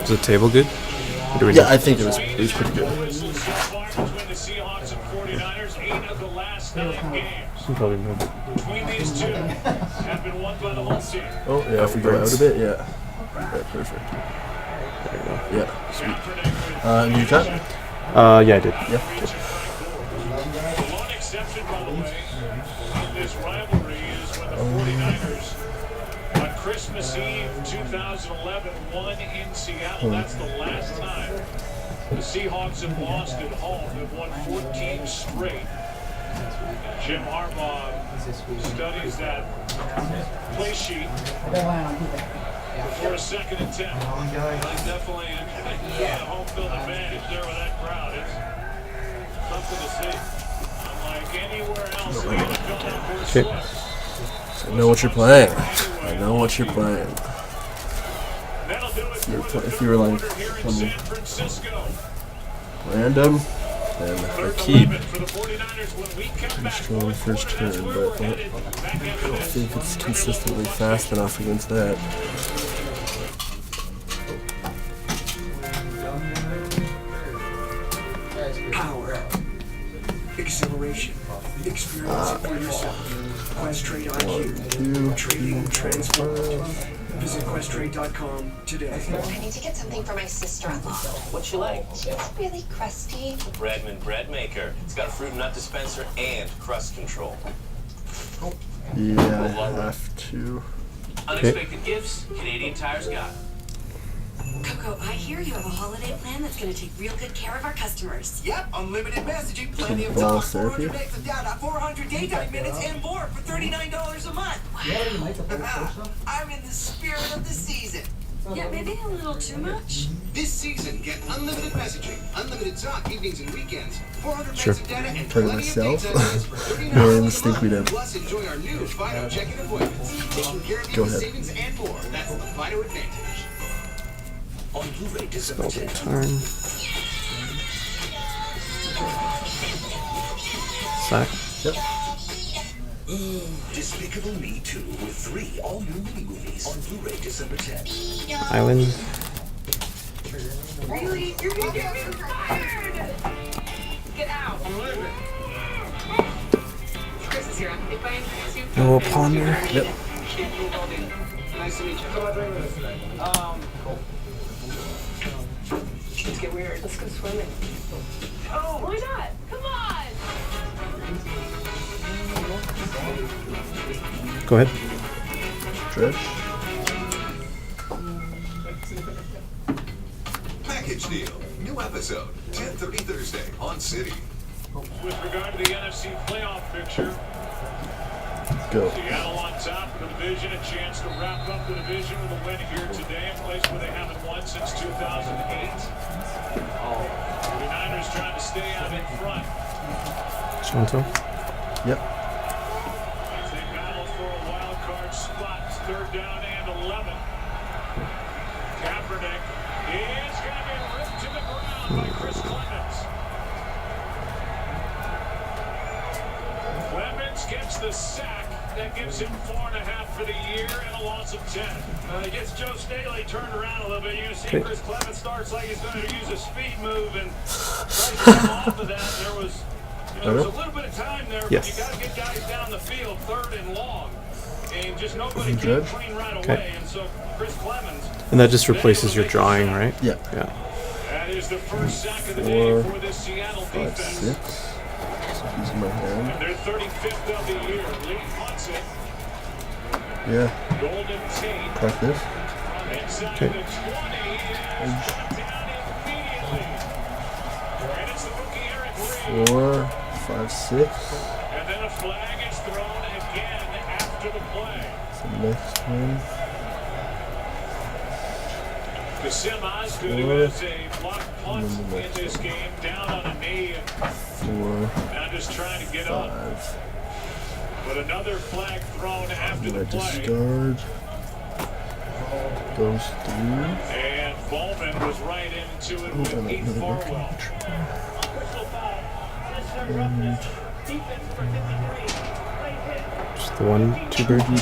Is the table good? Or do we Yeah, need- I think it was pretty good. Between the Seahawks and 49ers, 8 of the last 9 games Probably not. between these two have been won by the whole team. Oh, yeah, if we go out a bit, yeah. Yeah, perfect. There you go. Yeah, sweet. Did you cut? Yeah, I did. Yeah. The one exception, by the way, in this rivalry is when the 49ers on Christmas Eve 2011 won in Seattle. That's the last time the Seahawks have lost at home. They've won 14 straight. Jim Harbaugh studies that play sheet before a second attempt. Definitely a home field advantage there with that crowd. It's something to see. Unlike anywhere else in the NFL, Okay. I know what you're playing. I know what you're playing. that'll do it for the If you were like third quarter here in some San Francisco. random, then I Third and keep 11 for the 49ers when we come back. strong first turn, but I don't think it's consistently fast enough against that. Power up. Acceleration. Experience it for yourself. Questrade IQ. Trading transformed. Visit questrade.com today. I need to get something for my sister-in-law. What she like? She's really crusty. Bredman Bread Maker. It's got a fruit and nut dispenser and crust control. Yeah, I have to. Unexpected gifts, Canadian Tire's got. Coco, I hear you have a holiday plan that's going to take real good care of our customers. Yep, unlimited messaging, plenty of Ball talk, 400 therapy. megs of data, 400 daytime minutes, and more for $39 a month. I'm in the spirit of the season. Yeah, maybe a little too much. This season, get unlimited messaging, unlimited talk evenings and weekends, 400 Sure. megs of data, and Try to plenty of myself. daytime minutes for $39 Man, a this think we'd month. have- Plus, enjoy our new Fido check-in appointments. Taking care of you Go with ahead. savings and more. That's the Fido Advantage. On Blu-ray December 10th. Turn. Sack. Yep. Despicable Me 2 with 3 all-new mini-movies on Blu-ray December 10th. Island. Really? You're going to get me fired! Get out. I'm leaving. Chris is here. If I introduce you... No ponder. Yep. Nice to meet you. Come on, bring with us today. Cool. Let's get weird. Let's go swimming. Oh! Why not? Come on! Go ahead. Trish. Package deal. New episode. 10:30 Thursday on City. With regard to the NFC playoff picture, Go. Seattle on top of the division, a chance to wrap up the division with a win here today, a place where they haven't won since 2008. The Niners trying to stay out in front Shanto. Yep. as they battle for a wild card spot. It's 3rd down and 11. Kaepernick is going to be ripped to the ground by Chris Clemens. Clemens gets the sack. That gives him 4.5 for the year and a loss of 10. He gets Joe Staley turned around a little bit. You can see Okay. Chris Clemens starts like he's going to use a speed move and tries to come off of that. There was a little bit of time there, but Yes. you got to get guys down the field 3rd and long. And just nobody came Judge? clean right Okay. away. And so Chris Clemens, And that just replaces your drawing, right? Yeah. Yeah. that is the first sack of the day 4, for this Seattle 5, defense. 6. Just using my hand. And they're 35th of the year. Lee punts it. Yeah. Golden Tate Practice. from inside Okay. the 20 is shut down immediately. And it's the rookie Eric Reed. 4, 5, 6. And then a flag is thrown again after the play. The next one. The Osgood, who has a blocked punt in this game, down on a knee and 4, now just trying to get up. 5. But another flag thrown after the Let play. discard. Those 3. And Bowman was right into it with Pete Farwell. Just the one, two birdies.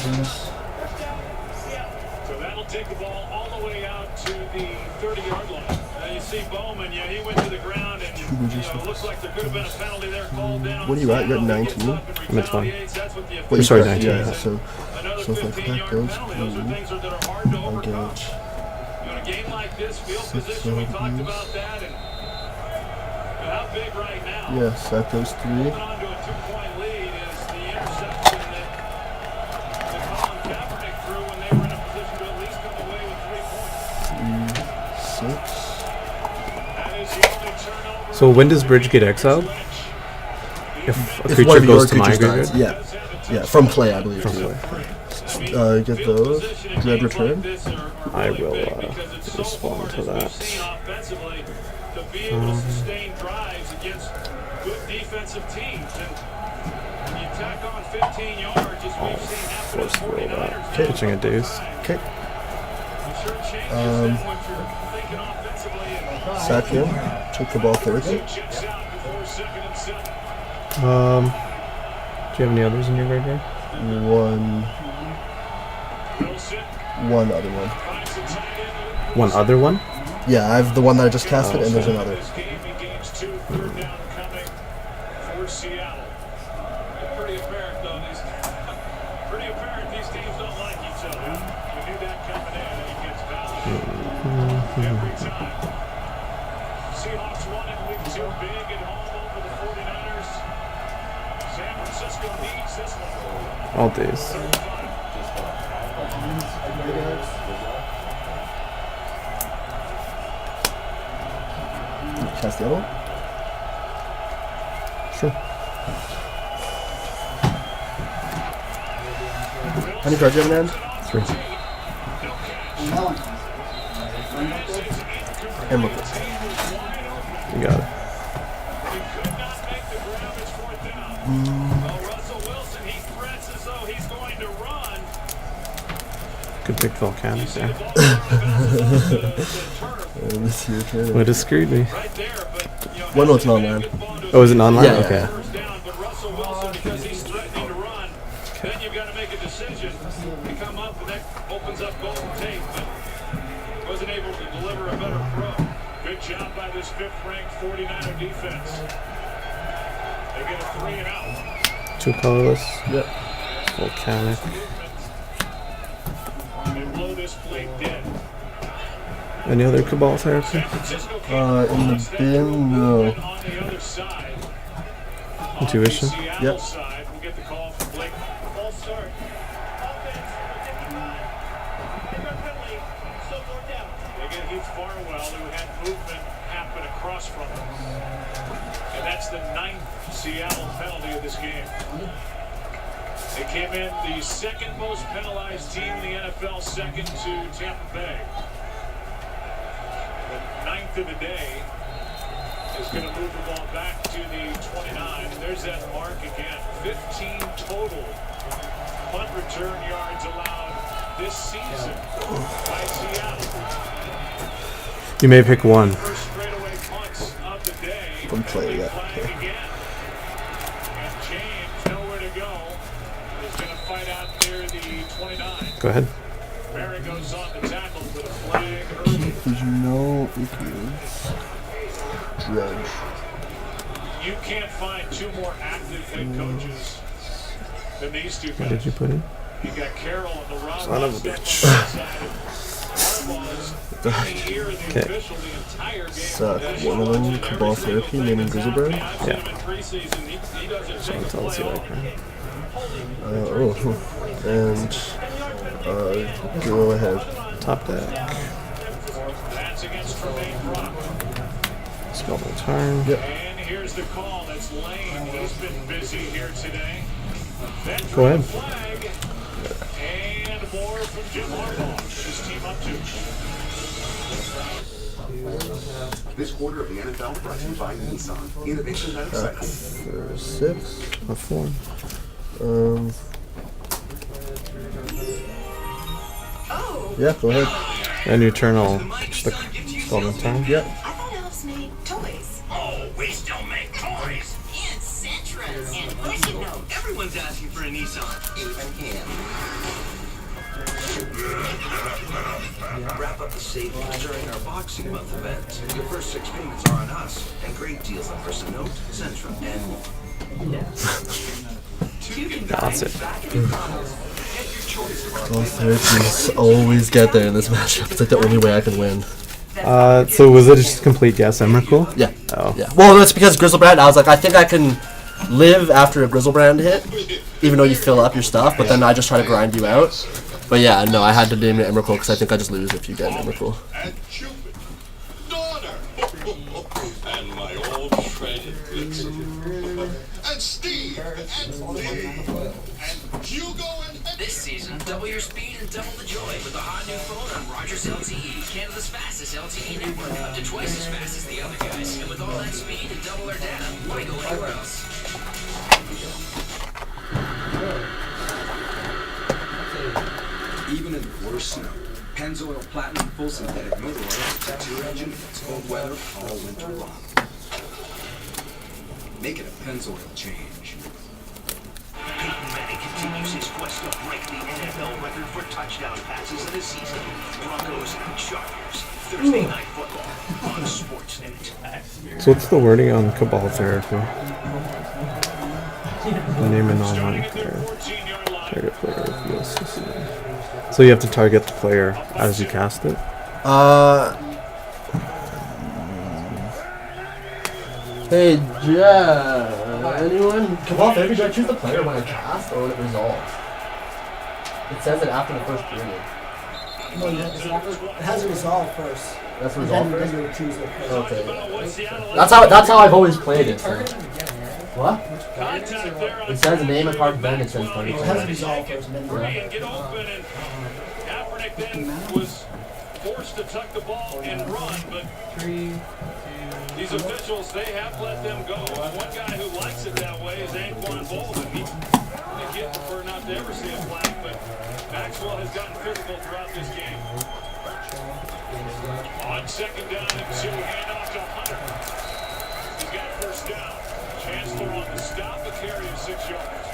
So that'll take the ball all the way out to the 30-yard line. You see Bowman, yeah, he went to the ground, and it looks like there could have been a penalty there called down. What are you at? You're at 19? I'm at 20. What, sorry, got? 19. Yeah, so if that goes, Those are things that are hard to I'll overcome. get In a game like this, field 6 position, we talked seconds. about that, and how big right now. Yeah, sack goes 3. Holding on to a 2-point lead is the interception that Colin Kaepernick threw when they were in a position to at least come away with 3 points. 6. That is the only turnover. So when does Bridge get exiled? If a If creature one of your goes to my creatures dies, graveyard? yeah, from play, I believe. From too. play. Get those. Dread return. I will respond to that. To be able to sustain drives against good defensive teams. And when you tack on 15 yards, as we've seen happen to Force throw 49ers. that. Pitching a deuce. Okay. It sure changes then what you're thinking offensively. And Sack him. Took the ball 30. checks out before 2nd and 7. Do you have any others in your graveyard? Wilson One other one. finds the tight end. One other one? Yeah, I have the one that I just casted, and there's another. This game, he gains 2, 3rd down coming for Seattle. It's pretty apparent, though. Pretty apparent these teams don't like each other. You knew that coming in, and he gets value every time. Seahawks won in week 2 big at home over the 49ers. San Francisco needs this one. All days. Cast the other one. Sure. How many cards do you have in hand? 3. And look it. You got it. He could not make the grab. It's 4th down. Well, Russell Wilson, he threats as though he's going to run. Good pick volcanic there. This year, okay. Would have screwed me. Right there, but you know, One was non-land. Oh, is it online? Yeah, yeah. Okay. first down, but Russell Wilson, because he's threatening to run, then you've got to make a decision. You come up, and that opens up golden tape, but wasn't able to deliver a better throw. Good job by this 5th-ranked 49er defense. They get a 3 and out. 2 colorless. Yep. Volcanic. They blow this play dead. Any other Cabal therapy? San Francisco In the bin, no. on the other side. Intuition. Seattle Yep. side, we'll get the call from Blake. False start. They get Heath Farwell, who had movement happen across from him. And that's the 9th Seattle penalty of this game. They came in the 2nd most penalized team in the NFL, second to Tampa Bay. The 9th of the day is going to move the ball back to the 29. There's that mark again. 15 total punt return yards allowed this season by Seattle. You may pick one. First straightaway punts of the day. From play, yeah. Flag again. And James, nowhere to go. Is going to fight out near the 29. Go ahead. Barry goes on the tackle with a flag early. Did you know it is Dredge? You can't find 2 more active head coaches than these 2 What guys. did you put in? You got Carroll and the Rob Son of a stuff bitch. on the side. Harbaugh's in the ear of the Okay. official the entire game. Suck. One of them, Cabal Therapy, naming Grizzleberry. Yeah. So it tells you like that. And go ahead. Top deck. That's against Tremaine Brock. Spell the turn. Yep. And here's the call. That's Lane. He's been busy here today. Then Go ahead. flag. And more from Jim Harbaugh. His team up to. This quarter of the NFL brought to you by Nissan. Innovation that excites. For 6. A 4. Yeah, go ahead. And your turn, I'll pitch the spell the turn. Yep. I thought elves made toys. Oh, we still make toys. And Sentras. And pushing notes. Everyone's asking for a Nissan. Even him. savings during our Boxing Month event. Your first 6 payments are on us, and great deals on Versanote, Centrum, and more. That's it. Those therapies always get there in this matchup. It's like the only way I can win. So was it just a complete guess, Emrakul? Yeah. Oh. Yeah. Well, that's because Grizzlebrand, I was like, I think I can live after a Grizzlebrand hit, even though you fill up your stuff, but then I just try to grind you out. But yeah, no, I had to name it Emrakul because I think I just lose if you get Emrakul. And Cupid, daughter, and my old friend Blitzen, and Steve, and Dave, and Hugo, and This season, double your speed and double the joy with the hot new phone on Rogers LTE, Canada's fastest LTE network, up to twice as fast as the other guys. And with all that speed and double our data, why go anywhere else? Even in the worst snow, Pennzoil Platinum Full Synthetic Motor Oil protects your engine against cold weather all winter long. Make it a Pennzoil change. Peyton Manning continues his quest to break the NFL record for touchdown passes in a season. Broncos and Chargers, Thursday Night Football on Sportsnet. So what's the wording on Cabal Therapy? Name an online player. Target player. Yes. So you have to target the player as you cast it? Hey, Jeff. Anyone? Cabal Therapy, do I choose the player when I cast or when it resolves? It says it after the first period. No, it has a resolve first. That's a resolve Then first? you choose the player. Okay. That's how I've always played it. So. What? It says name a card, then it says target It has a player. resolve first, and then and get open, and Kaepernick then was forced to tuck the ball and run, but these officials, they have let them go. And one guy who likes it that way is Anquan Bolden. He'd prefer not to ever see a flag, but Maxwell has gotten physical throughout this game. On second down and 2, handoff to Hunter. He's got first down. Chancellor on the stop, a carry of 6 yards.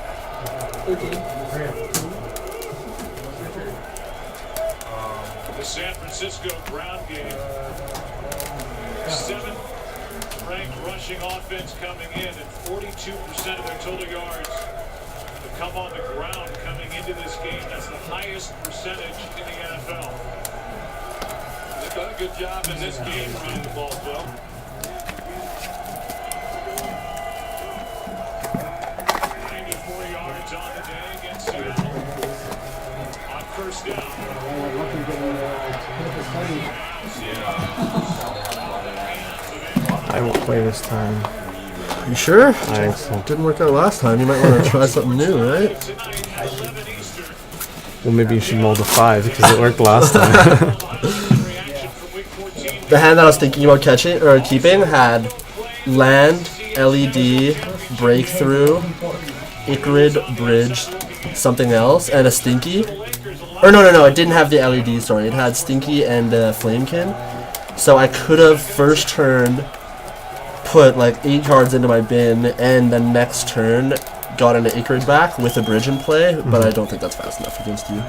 The San Francisco ground game. 7th ranked rushing offense coming in at 42% of their total yards to come on the ground coming into this game. That's the highest percentage in the NFL. They've done a good job in this game running the ball, Joe. 94 yards on the day against Seattle. On first down. I won't play this time. You sure? I think so. Didn't work out last time. You might want to try something new, right? Well, maybe you should mold a 5 because it worked last time. The hand that I was thinking about catching or keeping had land, LED, breakthrough, Icarid, bridge, something else, and a stinky. Or no, it didn't have the LED, sorry. It had stinky and flamekin. So I could have first turn put like 8 cards into my bin, and the next turn got an Icarid back with a bridge in play, but I don't think that's fast enough against you.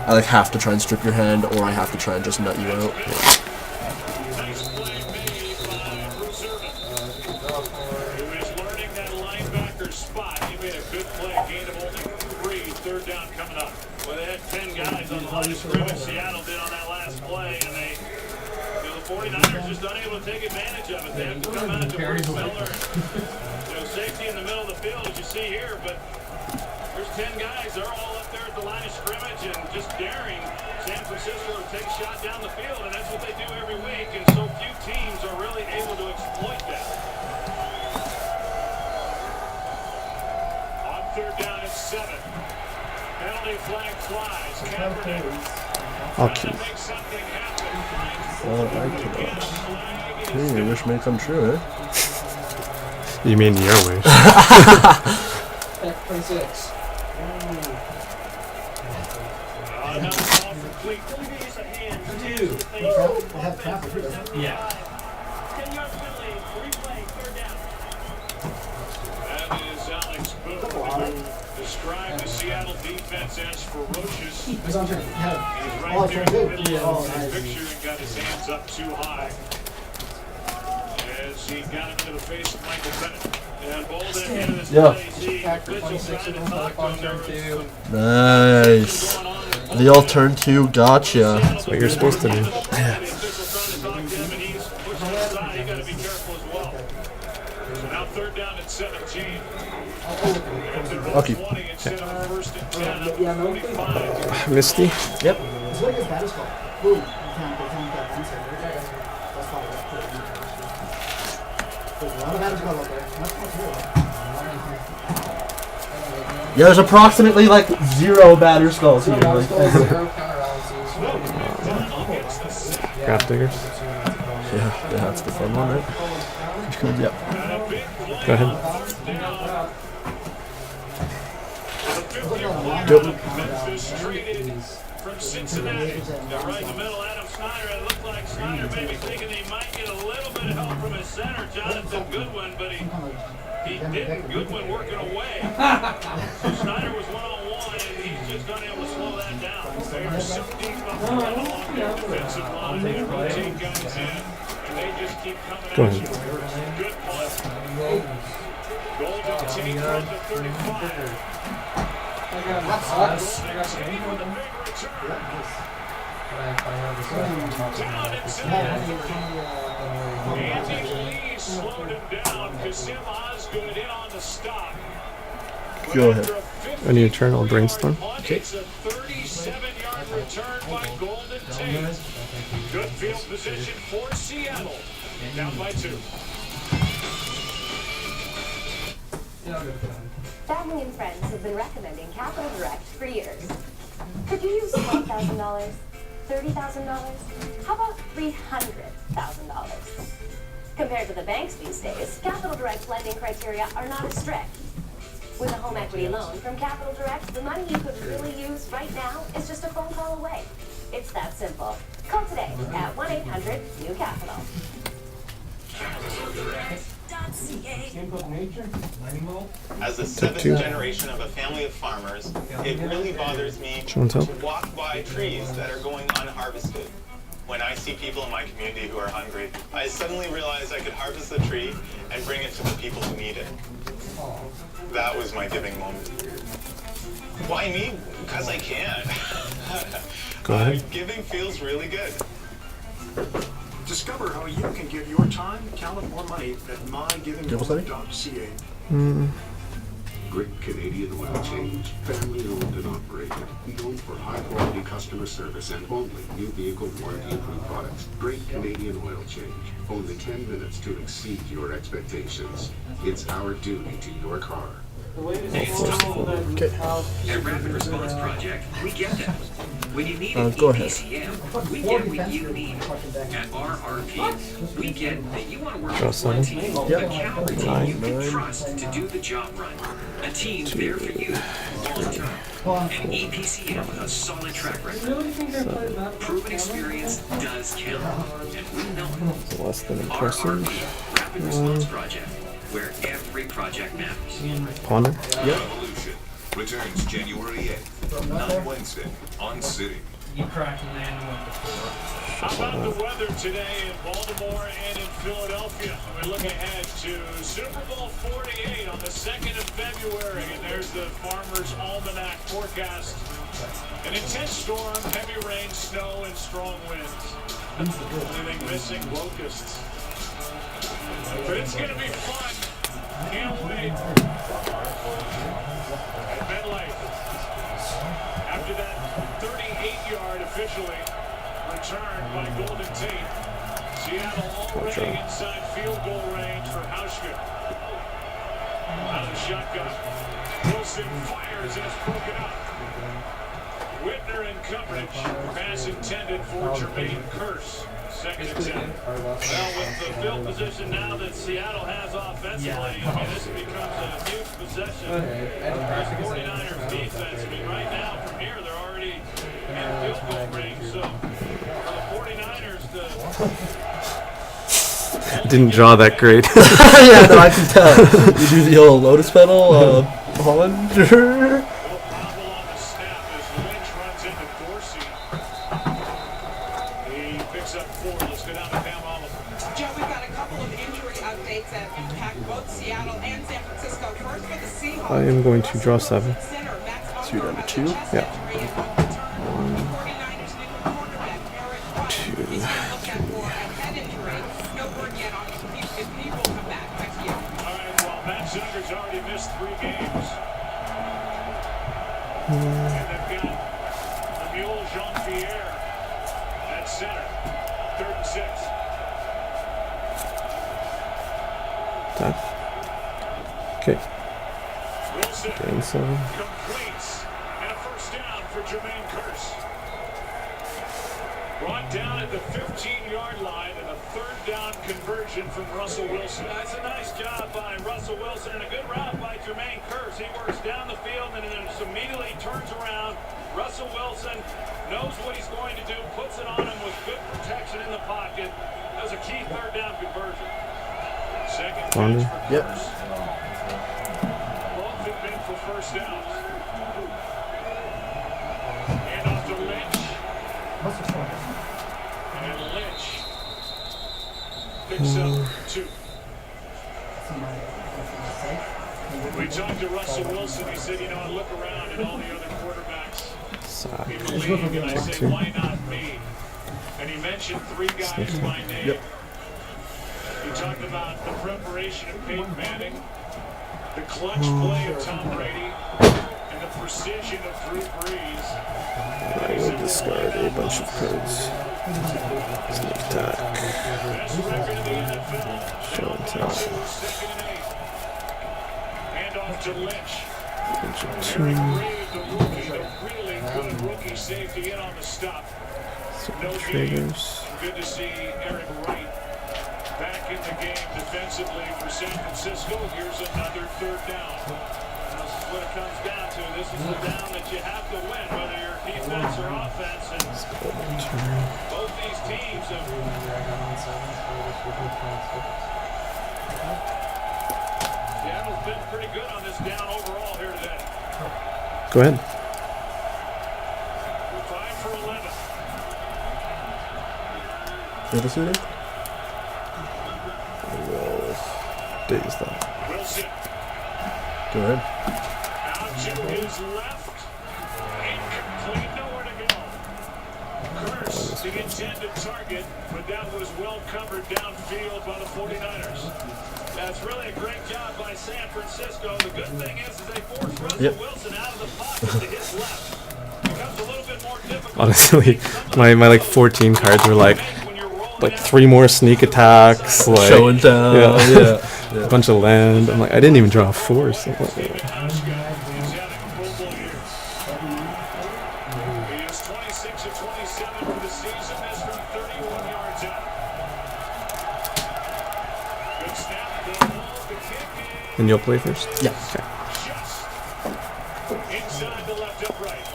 I like have to try and strip your hand, or I have to try and just nut you out. Seattle did on that last play, and they, the 49ers just unable to take advantage of it. They have to come out to Bruce Miller. Safety in the middle of the field, as you see here, but there's 10 guys. They're all up there at the line of scrimmage and just daring San Francisco to take a shot down the field, and that's what they do every week, and so few teams are really able to exploit that. On third down and 7. Penalty flag flies. Kaepernick. I'll keep. Your wish may come true, eh? You mean your wish? 26. I have traffic here. Yeah. 10-yard penalty, replay, third down. That is Alex Booth. described the Seattle defense as ferocious. He's He's on turn. Yeah. right Oh, there turn in the two. middle Yeah. of Oh, his nice. picture and got his hands up too high. As he got him into the face of Michael Bennett. And ball at the end of this Yeah. play, the officials trying to talk to him. There was some Nice. The all turn 2, gotcha. That's what you're supposed to do. the official trying to talk to him, and he's pushing aside. You got to be careful as well. So now third down at 17. Okay. 20 instead of a first and 10 up Yeah, to no, 45. Misty. Yep. It's like his bat is called. Boom. You can't get inside. That's why I put it in. There's a lot of batters called up there. That's not true. Yeah, there's approximately like 0 batter skulls here. Like, Grab diggers. yeah, that's the fun one, right? Yep. Go ahead. Memphis traded from Cincinnati. Got right in the middle, Adam Snyder. It looked like Snyder maybe thinking he might get a little bit of help from his center, Jonathan Goodwin, but he didn't. Goodwin working away. So Snyder was one-on-one, and he's just unable to slow that down. They are so deep up front along their defensive line. They rotate guys in, and they just keep coming Go at ahead. you. Good punt. Golden Tate from the 35. Golden Tate with a big return. Down inside. Andy Lee slowed him down. Kasim Osgood in on the stop. Go ahead. When you turn, I'll brainstorm. It's a 37-yard return by Golden Tate. Good field position for Seattle. Down by 2. Family and friends have been recommending Capital Direct for years. Could you use $12,000? $30,000? How about $300,000? Compared to the banks these days, Capital Direct's lending criteria are not as strict. With a home equity loan from Capital Direct, the money you could really use right now is just a phone call away. It's that simple. Call today at 1-800-NEW-CAPITAL. As the seventh generation of a family of farmers, it really bothers me Show and tell. to walk by trees that are going unharvested. When I see people in my community who are hungry, I suddenly realize I could harvest the tree and bring it to the people who need it. That was my giving moment. Why me? Because I can. Go ahead. Giving feels really good. Discover how you can give your time, talent, or money at mygivingmoment.ca. Great Canadian Oil Change, family owned and operated, known for high quality customer service and only new vehicle warranty approved products. Great Canadian Oil Change, only 10 minutes to exceed your expectations. It's our duty to your car. Okay. At Rapid Response Project, we get that. When you need Go ahead. EPCM, we get what you need. At RRP, we get that you want to work Draw with one 7. team, a caliber team you can trust to do the job right. A team there for you, long term. And EPCM with a solid track record. Proven experience does count, and we know it. Less than impressive. RRP, Rapid Response Project, where every project matters. Ponder. Revolution returns January 8th, not Wednesday, on City. How about the weather today in Baltimore and in Philadelphia? We look ahead to Super Bowl 48 on the 2nd of February, and there's the Farmer's Almanac forecast. An intense storm, heavy rain, snow, and strong winds. Only thing missing, locusts. But it's going to be fun. Can't wait. At MetLife. After that 38-yard officially returned by Golden Tate. Seattle already inside field goal range for Hauschka. Out of the shotgun. Wilson fires and it's broken up. Whitner in coverage. Pass intended for Jermaine Kearse. Second and 10. Well, with the field position now that Seattle has offensively, I mean, this becomes a huge possession for the 49ers defense. I mean, right now, from here, they're already in field goal range. So, for the 49ers to... Didn't draw that great. Yeah, no, I can tell. You do the old lotus pedal. Hollander. Picks up 4. Let's go down to Pam Oliver. Joe, we've got a couple of injury updates that impact both Seattle and San Francisco. First for the Seahawks. I am going to draw 7. So you're down to 2? Yeah. 2. Already missed 3 games. And they've got the mule Jean-Pierre at center. 3rd and 6. Okay. Wilson Gain 7. completes. And a first down for Jermaine Kearse. Brought down at the 15-yard line and a 3rd down conversion from Russell Wilson. That's a nice job by Russell Wilson and a good route by Jermaine Kearse. He works down the field and then just immediately turns around. Russell Wilson knows what he's going to do, puts it on him with good protection in the pocket. That was a key 3rd down conversion. Second Flounder. catch for Yep. Kearse. Both have been for first downs. And off to Lynch. And Lynch picks up 2. We talked to Russell Wilson. He said, I look around at all the other quarterbacks in the league, and I say, why not me? And he mentioned 3 guys by name. Yep. He talked about the preparation of Peyton Manning, the clutch play of Tom Brady, and the precision of Drew Brees. I will discard a bunch of cards. Sneak attack. Best record in the NFL. Show and tell. 2nd and 8. Hand off to Lynch. Bunch of Eric 2. Reed, the rookie, the really good rookie safety in on the stop. No game. Traders. Good to see Eric Wright back in the game defensively for San Francisco. Here's another 3rd down. This is what it comes down to. This is the down that you have to win, whether you're defense or offense. And both these teams have. Seattle's been pretty good on this down overall here today. Go ahead. 5 for 11. You have a shooting? I will daze that. Wilson Go ahead. out to his left. Incomplete, nowhere to go. Kearse, the intended target, but that was well covered downfield by the 49ers. That's really a great job by San Francisco. The good thing is they forced Russell Wilson out of the pocket to his left. Becomes a little bit more difficult. Honestly, my like 14 cards were like 3 more sneak attacks, like Show and tell. Yeah. a bunch of land. I'm like, I didn't even draw a force. I'm like, He is 26 of 27 for the season. That's from 31 yards out. Good snap. The ball, the kick and you'll play first? Yeah. Okay. just inside the left upright.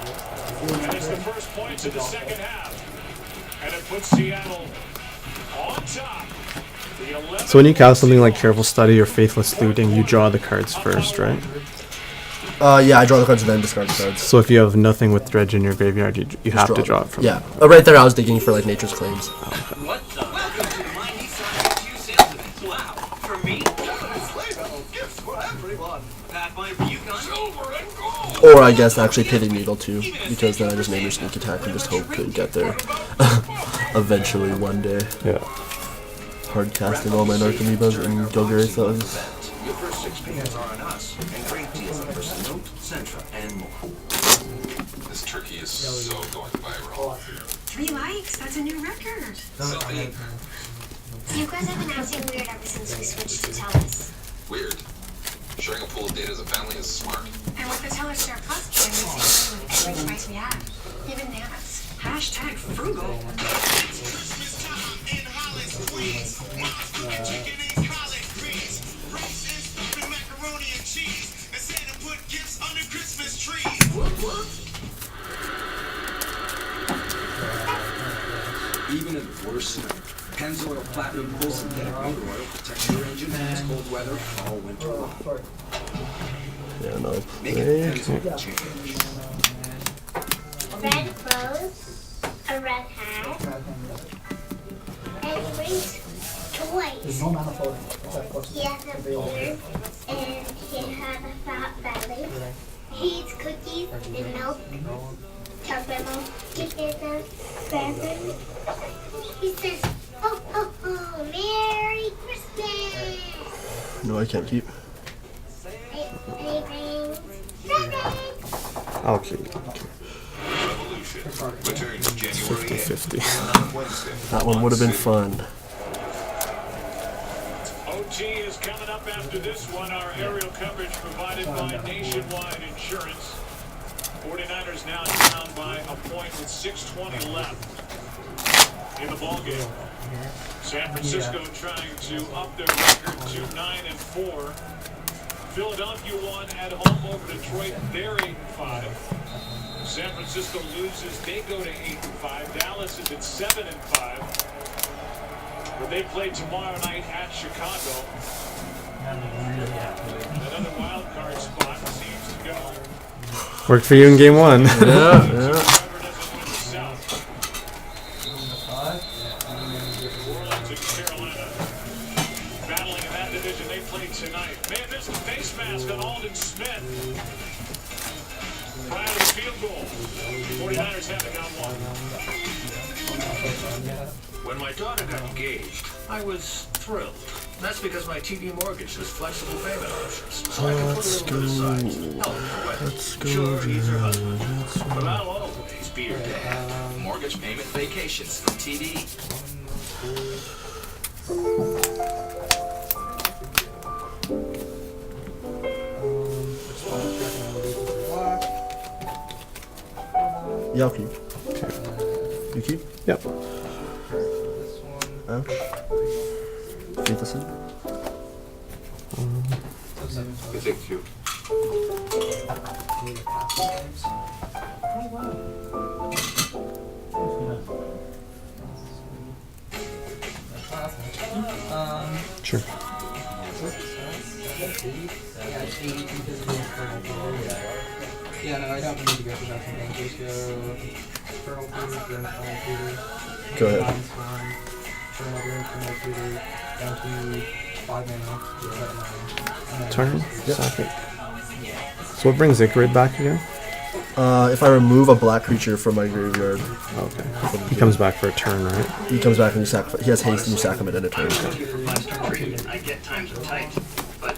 And it's the first points of the second half. And it puts Seattle on top. The 11th. So when you cast something like Careful Study or Faithless Looting, you draw the cards first, right? Yeah, I draw the cards and then discard the cards. So if you have nothing with Dredge in your graveyard, you have to draw it from. Yeah. Right there, I was digging for like Nature's Claims. What the? Welcome to the Mighty Sonic 2 sales event. Wow. For me? Gifts for everyone. Pathfinder Yukon. Silver and gold. Or I guess actually Pitting Needle too, because then I just name your sneak attack and just hope to get there eventually one day. Yeah. Hard casting all my Narcomoebas and Golgari Thugs. Your first 6 payments are on us, and great deals on Versanote, Sentra, and more. This turkey is so going viral. 3 likes, that's a new record. You guys have been acting weird ever since we switched to TELUS. Weird. Sharing a pool of data as a family is smart. And with the TELUS Share Plus plan, we save money with every device we have. Even Nana's. Hashtag frugal. Even in the worst snow, Pennzoil Platinum Full Synthetic Motor Oil protects your engine against cold weather all winter long. Yeah, no. Make it Pennzoil change. Red clothes, a red hat, and brings There's toys. no amount of folding. Except for He has a beard, and he has a fat belly. He eats cookies and milk, chocolate milk. He is a raspberry. He says, "Oh, oh, oh, Merry Christmas!" No, I can't keep. And he brings presents. I'll keep. Revolution returns January 50-50. 8th on Wednesday. That one would have been fun. OT is coming up after this one. Our aerial coverage provided by Nationwide Insurance. 49ers now down by a point with 6:20 left in the ballgame. San Francisco trying to up their record to 9-4. Philadelphia won at home over Detroit. They're 8-5. San Francisco loses. They go to 8-5. Dallas is at 7-5. But they play tomorrow night at Chicago. Another wild card spot seems to go. Worked for you in game 1. Yeah. Orleans and Carolina battling in that division. They play tonight. Man, there's the face mask on Aldon Smith. Prior to the field goal. 49ers have it down 1. When my daughter got engaged, I was thrilled. That's because my TD Mortgage has flexible payment options, so I can put a little bit aside. Help her wedding. Sure, he's her husband, but I'll always be your dad. Mortgage payment vacations from TD. Yeah, I'll keep. You keep? Yep. Ouch. Keep this in? I take 2. Sure. Yeah, no, I don't need to go for that thing. Just go Colonel Peter, Colonel Peter. Go ahead. Colonel Peter, down to 5 mana. Turn. Second. So what brings Icarid back again? If I remove a black creature from my graveyard. Okay. He comes back for a turn, right? He comes back and you sacrifice. He has haste and you sack him at end of turn. I get times are tight, but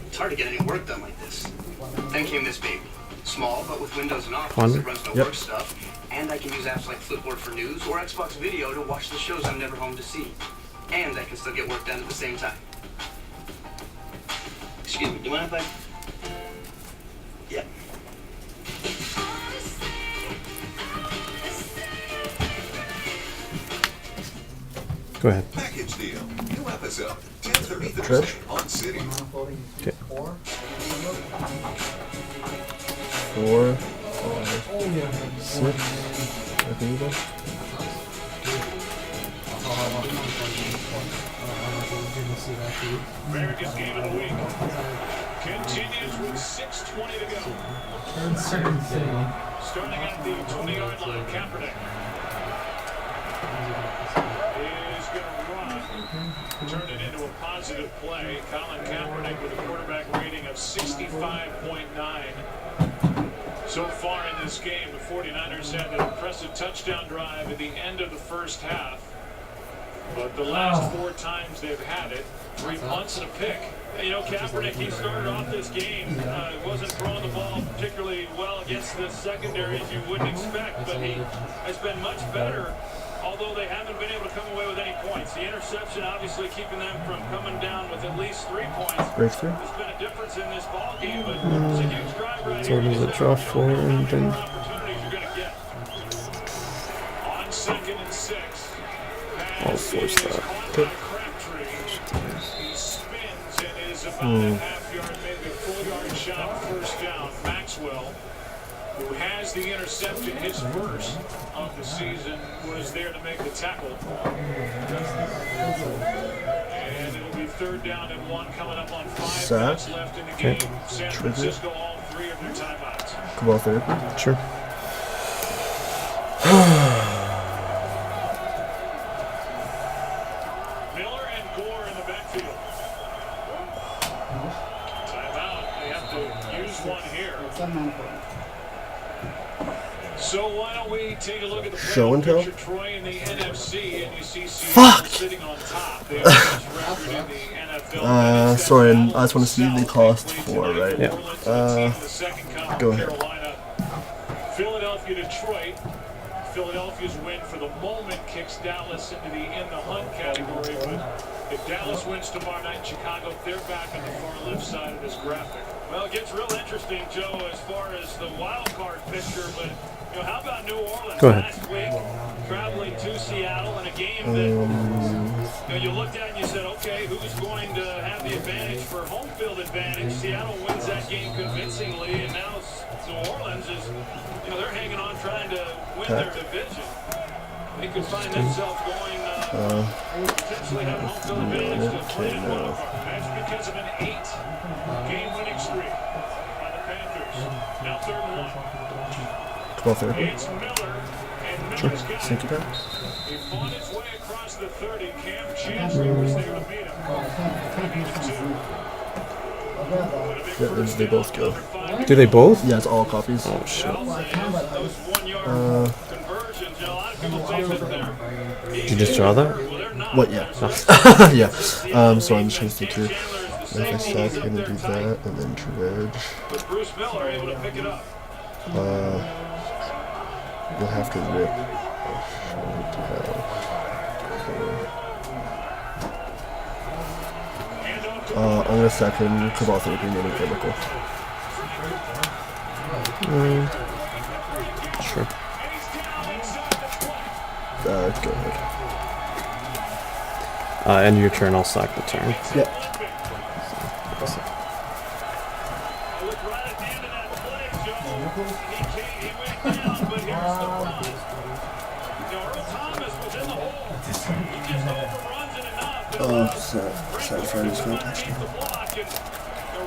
it's hard to get any work done like this. Then came this baby. Small, but with Windows and Office, Wonder? it runs no work stuff. And I can use apps like Flipboard for news or Xbox Video to watch the shows I'm never home to see. And I can still get work done at the same time. Excuse me, do you mind if I... Yeah. Go ahead. Package deal. New episode. 10:30 Trench? Thursday on City. Okay. 4, 5, 6. I think that. Very good game of the week. Continues with 6:20 to go. Starting at the 20-yard line, Kaepernick is going to run, turn it into a positive play. Colin Kaepernick with a quarterback rating of 65.9. So far in this game, the 49ers had an impressive touchdown drive at the end of the first half. But the last 4 times they've had it, 3 punts and a pick. You know, Kaepernick, he started off this game, wasn't throwing the ball particularly well against the secondary as you wouldn't expect, but he has been much better, although they haven't been able to come away with any points. The interception obviously keeping them from coming down with at least 3 points. Breakthrough. There's been a difference in this ball game, but it's a huge drive right So here. does it draw 4 and then... Opportunities you're going to get. On 2nd and 6. I'll force that. Okay. He spins and is about a half yard, maybe a full yard shot, first down. Maxwell who has the interception, his first of the season, was there to make the tackle. And it'll be 3rd down and 1 coming up on 5 minutes left in the game. San Francisco, all 3 of their timeouts. Cabal third. Sure. Miller and Gore in the backfield. Timeout. They have to use one here. So why don't we take a look at the Show and tell? picture, Troy, in the NFC, and you see Seattle sitting on top. They have the best record in the NFL. Sorry, I just want to see the cost for, right? Yeah. Go ahead. Philadelphia, Detroit. Philadelphia's win for the moment kicks Dallas into the in the hunt category, but if Dallas wins tomorrow night in Chicago, they're back on the far left side of this graphic. Well, it gets real interesting, Joe, as far as the wild card picture, but you know, how about New Orleans last week, traveling to Seattle in a game that you looked at and you said, okay, who's going to have the advantage for home field advantage? Seattle wins that game convincingly, and now New Orleans is, they're hanging on trying to win their division. They could find themselves going, potentially have home field advantage to play in wild card. That's because of an 8-game winning streak by the Panthers. Now 3rd and 1. Cabal third. It's Miller, and Miller's got Sneak it back. He fought his way across the 30. Cam Chancellor was there to meet him. Yeah, they both go. Do they both? Yeah, it's all copies. Oh shit. Did you just draw that? What? Yeah. Yeah. So I'm just trying to think here. If I sack, I'm gonna do that, and then dredge. Bruce Miller able to pick it up. You'll have to rip. I'm gonna sack him Cabal third, remaining chemical. Sure. Go ahead. End your turn, I'll sack the turn. Yep. Oh, sorry for this one.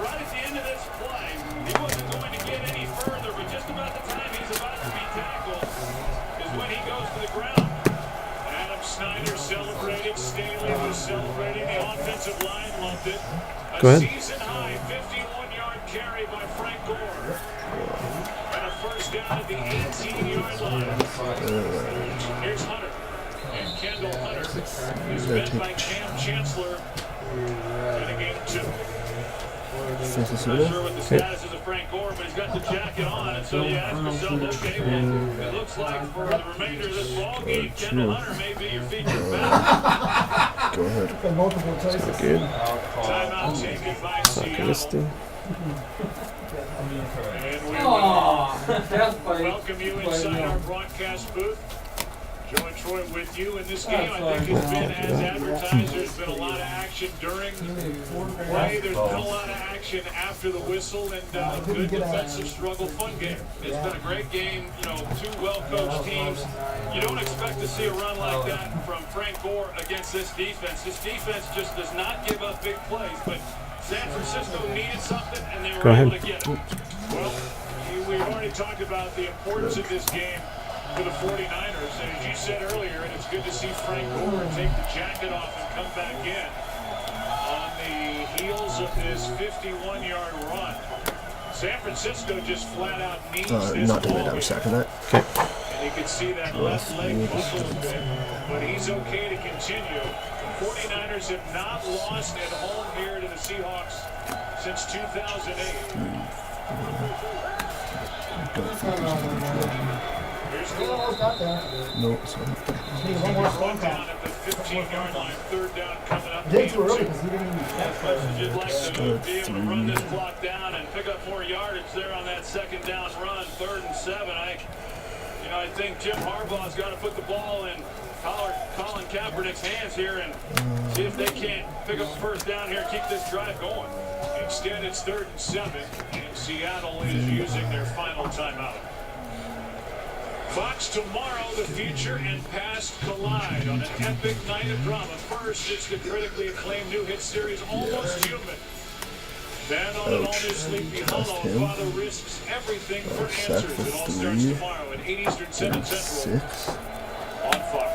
Right at the end of this play, he wasn't going to get any further, but just about the time he's about to be tackled is when he goes to the ground. Adam Snyder celebrated, Staley was celebrating, the offensive line loved it. Go ahead. Season-high 51-yard carry by Frank Gore. And a first down at the 18-yard line. Here's Hunter. And Kendall Hunter is met by Cam Chancellor in game 2. Not sure what the status is of Frank Gore, but he's got the jacket on, and so you ask yourself, okay, well, it looks like for the remainder of this ball game, Kendall Hunter may be your featured back. Go ahead. Multiple choices. Good. Timeout taken by Seattle. And we welcome you inside our broadcast booth. Joe and Troy with you in this game. I think it's been as advertised. There's been a lot of action during play. There's been a lot of action after the whistle, and good defensive struggle fun game. It's been a great game. Two well-coached teams. You don't expect to see a run like that from Frank Gore against this defense. This defense just does not give up big plays, but San Francisco needed something, and they were able to get it. Well, we've already talked about the importance of this game for the 49ers, and as you said earlier, and it's good to see Frank Gore take the jacket off and come back in on the heels of this 51-yard run. San Francisco just flat out needs this Not doing ball it, I'm sacking that. Okay. and you can see that left leg buckle a bit, but he's okay to continue. The 49ers have not lost at home here to the Seahawks since 2008. Nope, sorry. One down at the 15-yard line, 3rd down coming up. Did too early because he didn't even As much as you'd like to be able to run this clock down and pick up more yardage there on that 2nd down run, 3rd and 7. I think Jim Harbaugh's got to put the ball in Colin Kaepernick's hands here and see if they can't pick up the 1st down here and keep this drive going. Instead, it's 3rd and 7, and Seattle is using their final timeout. Fox tomorrow, the future and past collide on an epic night of drama. First, it's the critically acclaimed new hit series Almost Human. Then on an all-new Sleepy Hollow, Father risks everything for answers. It all starts tomorrow at 8 Eastern, 7 Central on Fox.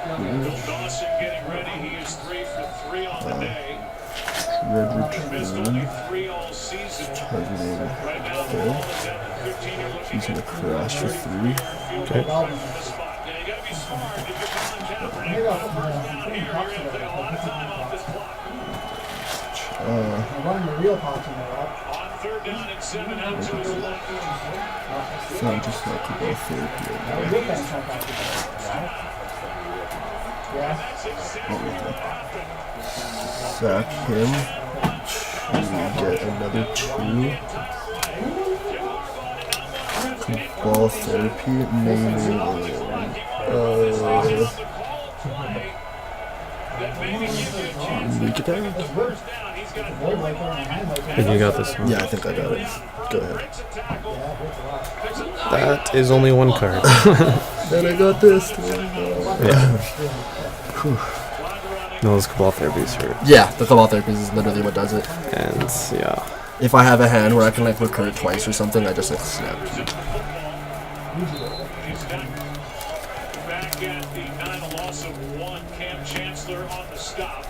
Bill Dawson getting ready. He is 3 for 3 on the day. Missed only 3 all season. Right now, the ball is at the 15. He's gonna crash for 3. Okay. Yeah, you gotta be smart if you're Colin Kaepernick. First down here, you're gonna take a lot of time off this clock. Running the real power team up. On 3rd down and 7 out to his left. So I'm just like to go through sack him. Get another 2. Ball therapy, maybe. And you got this one. Yeah, I think I got it. Go ahead. That is only 1 card. Then I got this. No, those Cabal Therapies hurt. Yeah, the Cabal Therapies is literally what does it. And yeah. If I have a hand where I can like recur it twice or something, I just like snap. Back at the 9, loss of 1. Cam Chancellor on the stop.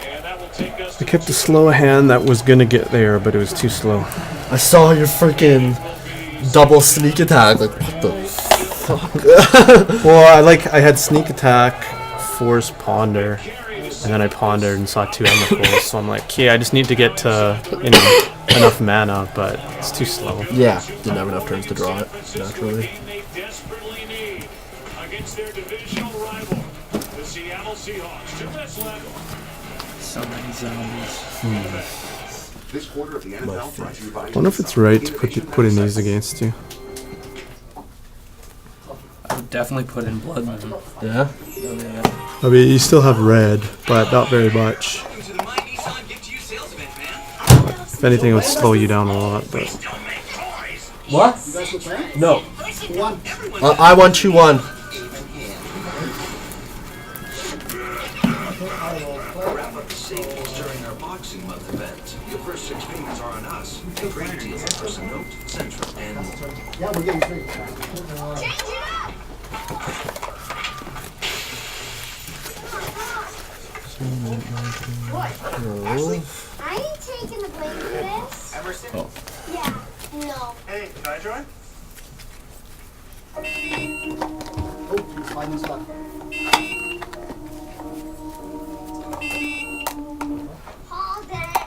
And that will take us I kept a slow hand that was gonna get there, but it was too slow. I saw your freaking double sneak attack. Like, what the fuck? Well, I had sneak attack, force ponder, and then I pondered and saw 2 Emrakul. So I'm like, yeah, I just need to get to enough mana, but it's too slow. Yeah, didn't have enough turns to draw it naturally. Against their divisional rival, the Seattle Seahawks. 2 minutes left. So many zombies. This quarter of the NFL brought to you by I wonder if it's right to put in these against you. I would definitely put in Blood Moon. Yeah? I mean, you still have red, but not very much. If anything, it would slow you down a lot. But What? No. One. I won 2-1. Wrap up the savings during our Boxing Month event. Your first 6 payments are on us. Great deals at Person Note, Central, and... Yeah, we're getting 3. Change it up! What? Ashley, I ain't taking the blame for this. Emerson? Oh. Yeah, no. Hey, can I join? Oh, he's finding stuff. Hold it.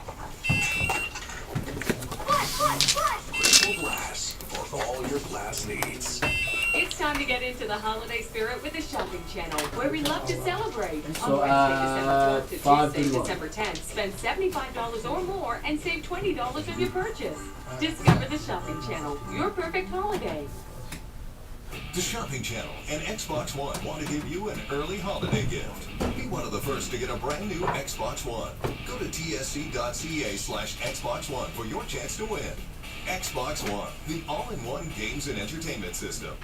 Crystal Glass for all your glass needs. It's time to get into the holiday spirit with the Shopping Channel, where we love to celebrate. So, On Wednesday, December 12th to Tuesday, 5:31. December 10th, spend $75 or more and save $20 on your purchase. Discover the Shopping Channel, your perfect holiday. The Shopping Channel and Xbox One want to give you an early holiday gift. Be one of the first to get a brand new Xbox One. Go to tsc.ca/Xbox One for your chance to win. Xbox One, the all-in-one games and entertainment system.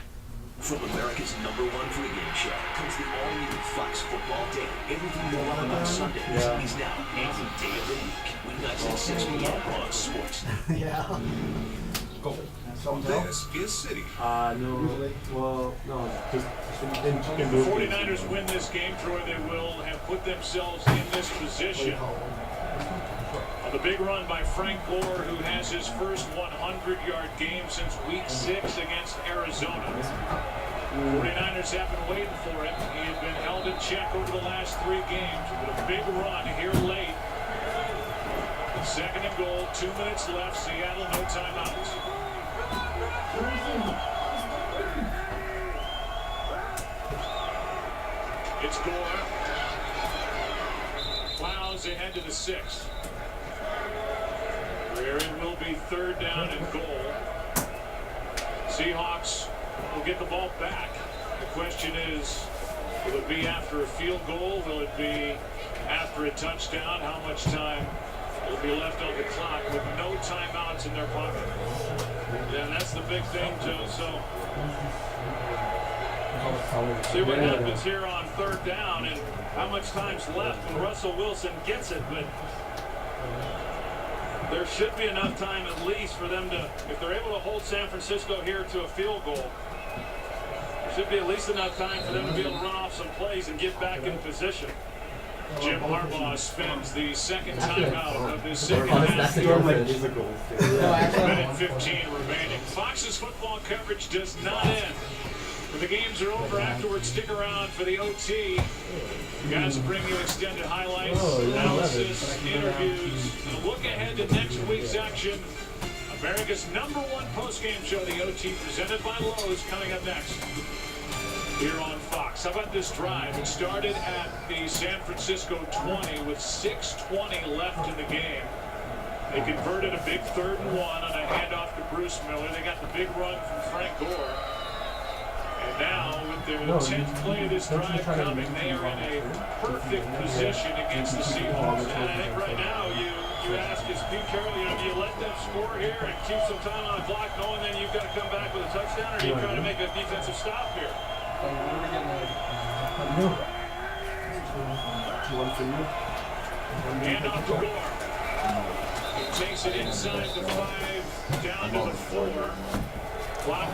From America's #1 pregame show comes the all-new Fox Football Day. Everything you want on Sundays is now any day of the week. Weeknights at 6 p.m. on Sports. Yeah. Go. This is City. No. Well, no. If the 49ers win this game, Troy, they will have put themselves in this position. On the big run by Frank Gore, who has his first 100-yard game since Week 6 against Arizona. 49ers have been waiting for him. He has been held in check over the last 3 games, but a big run here late. 2nd and goal, 2 minutes left. Seattle, no timeouts. It's Gore. Plows ahead to the 6th. Where it will be 3rd down and goal. Seahawks will get the ball back. The question is, will it be after a field goal? Will it be after a touchdown? How much time will be left on the clock with no timeouts in their pocket? Yeah, and that's the big thing, Joe. So see what happens here on third down and how much time's left when Russell Wilson gets it. But there should be enough time at least for them to, if they're able to hold San Francisco here to a field goal, there should be at least enough time for them to be able to run off some plays and get back in position. Jim Harbaugh spends the second timeout of his second half. Minute 15 remaining. Fox's football coverage does not end. When the games are over afterwards, stick around for the OT. Guys will bring you extended highlights, analysis, interviews, and a look ahead to next week's action. America's #1 postgame show, the OT, presented by Lowe's, coming up next here on Fox. How about this drive? It started at the San Francisco 20 with 6:20 left in the game. They converted a big 3rd and 1 on a handoff to Bruce Miller. They got the big run from Frank Gore. And now, with their 10th play of this drive coming, they are in a perfect position against the Seahawks. And I think right now, you ask, is Pete Carroll, do you let them score here and keep some time on the clock, knowing then you've got to come back with a touchdown, or are you trying to make a defensive stop here? Hand off to Gore. He takes it inside the 5, down to the 4. Clock